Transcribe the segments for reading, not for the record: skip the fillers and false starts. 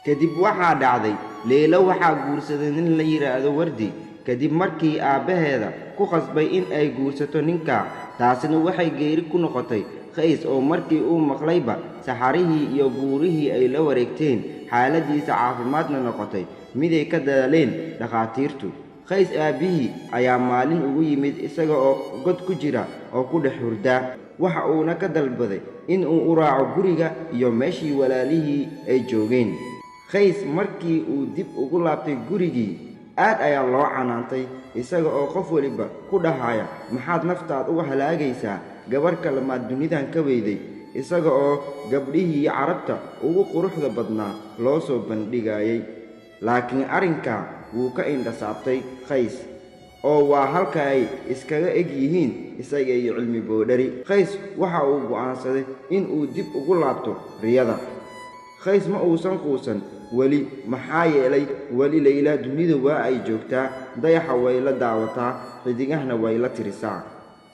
kadib waxaa dhacday Leelo waxaa guursaday nin la yiraahdo Wardi kadib markii aabaheeda ku qasbay in ay guursato ninka taasina waxay geeri ku noqotay Qays oo markii uu maqlayba saxarihii iyo buurihii ay la wareegteen xaaladiisa caafimaadna noqotay mid ay ka dadaaleen dhaqaatiirtu Qays aabihii ayaa maalin ugu yimid isaga oo god ku jira oo ku dhex hurda waxa uuna ka dalbaday in uu u raaco guriga iyo meeshii walaalihii ay joogeen Qays markii uu dib ugu laabtay gurigii aad ayaa loo canaantay isaga oo qof waliba ku dhahaya maxaad naftaad uga halaagaysaa gabar kalmaad dunidan ka weyday isaga oo gabdhihii Carabta ugu quruxda badnaa loo soo bandhigayay laakiin arrinka wuu ka indhasaabtay Qays oo waa halka ay iskaga eg yihiin isaga iyo cilmi boodhari Qays waxa uu go'aansaday in uu dib ugu laabto riyada Qays ma uusan quusan wali maxaa yeelay wali Layla dunida waa ay joogtaa dayaxa way la daawataa xidigahna way la tirisaa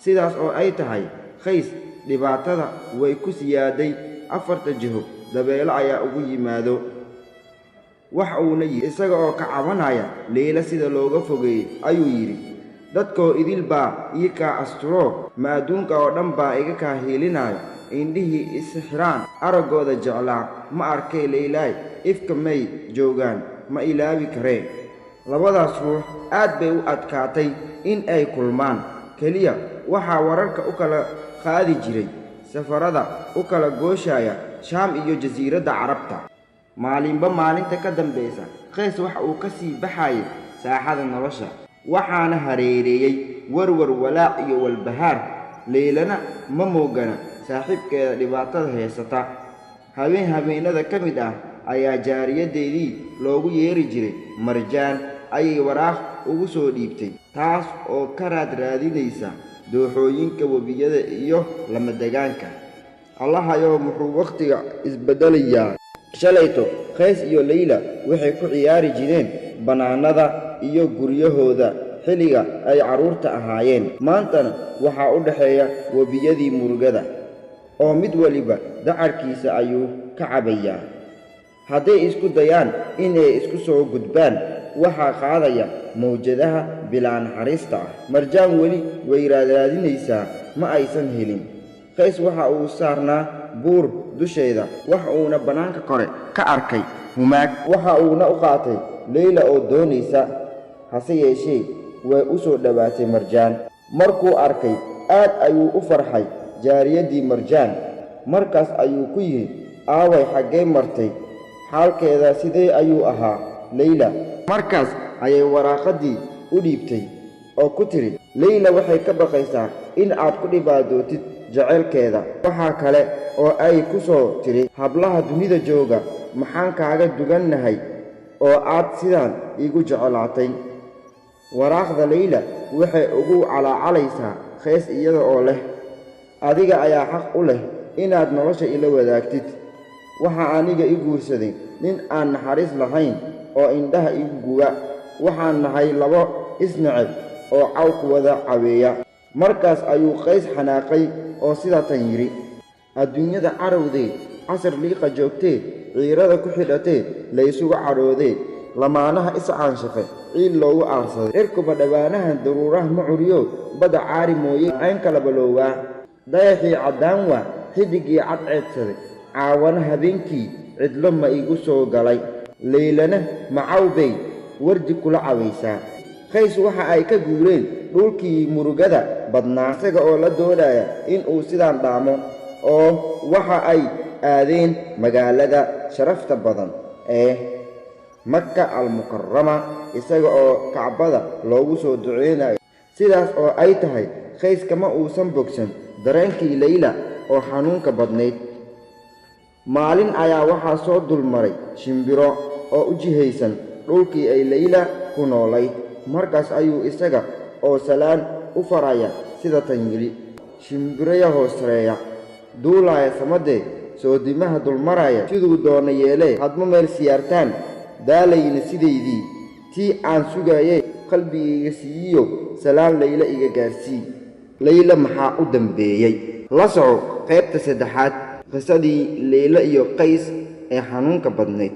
sidaas oo ay tahay Qays dhibaatada way ku siyaaday afarta jiho dabeelo ayaa ugu yimaado wax uuna isaga oo ka cabanaya Layla sida looga fogeeyay ayuu yiri dadkoo idil baa ii ka asturo ma adduunka oo dhan baa iga ka heelinayo indhihii isxiraan aragooda jeclaa ma arkay Layla ifka may joogaan ma ilaawi kareen labadaas ruux aad bay u adkaatay in ay kulmaan kaliya waxa wararka u kala qaadi jiray safarada u kala gooshaya Shaam iyo jasiiradda Carabta maalinba maalinta ka dambaysa Qays waxa uu ka sii baxay saaxada nolosha waxaana hareereeyay warwar walaac iyo walbahaar Laylana ma moogana saaxiibkeeda dhibaatada heysata habeenada ka mid ah ayaa jaariyadeedii loogu yeeri jiray Marjaan ayay waraaq ugu soo dhiibtay taas oo ka raadinaysa dooxooyinka wabiyada iyo lama degaanka Allahayow muxuu waqtiga isbedelayaa shalayto Qays iyo Layla waxay ku ciyaari jireen banaanada iyo guryahooda xilliga ay caruurta ahaayeen maantana waxaa u dhaxeeya wabiyadii murugada oo mid waliba dacarkiisa ayuu ka cabayaa hadday isku dayaan inay isku soo gudbaan waxaa qaadaya mawjadaha bilaan xariista Marjaan wali way raadinaysaa ma aysan helin Qays waxa uu saarnaa buur dusheeda wax uuna banaanka kore ka arkay humaag waxa uuna u qaatay Layla oo doonaysa hase yeeshee way u soo dhawaatay Marjaan markuu arkay aad ayuu u farxay jaariyadii Marjaan markaas ayuu ku yiri aaway xagee martay xaalkeeda sidee ayuu ahaa Layla markaas ayay waraaqadii u dhiibtay oo ku tiri Layla waxay ka baqaysaa in aad ku dhibaatootid jaceelkeeda waxa kale oo ay ku soo tiri hablaha dunida jooga maxaan kaaga dugannahay oo aad sidaan igu jecelaatay waraaqda Layla waxay ugu calaacalaysaa Qays iyada oo leh adiga ayaa xaq u leh inaad nolosha ila wadaagtid waxa aniga i guursaday nin aan naxariis lahayn oo indhaha igu guga waxaan nahay labo isnacab oo cawku wada caweeya markaas ayuu Qays xanaaqay oo sida tan yiri adduunyada carowdee casar liiqa joogtee ciirada ku xidhatee la isugu caroodee lamaanaha iscaanshafe ciil loogu aarsaday irkuba dhawaanaha daruuraha ma curiyo bada caari mooye cayn kala balowaa dayaxii caddaan waa xidigii cadceedsaday caawana habeenkii cidlo ma igu soo galay Laylana macawbay wardi kula cawaysaa Qays waxa ay ka guureen dhulkii murugada badnaa isaga oo la doonaya in uu sidaan dhaamo oo waxa ay aadeen magaalada sharafta badan ee Makka al-Mukarrama isaga oo Kacbada loogu soo duceynayo sidaas oo ay tahay Qays kama uusan bogsan dareenkii Layla oo xanuunka badneyd maalin ayaa waxaa soo dulmaray shimbiro oo u jihaysan dhulkii ay Layla ku noolayd markaas ayuu isaga oo salaan u faraya sida tan yiri shimbiraya hooseeya duulaya samade soo dimaha dulmaraya siduu doona yeelay hadma meel siyaartaan daalayna sideedii tii aan sugayay qalbigayga siiyo salaan layla iga gaarsii layla maxaa u dambeeyey la soco qaybta saddexaad qisadii layla iyo qays ee xanuunka badnayd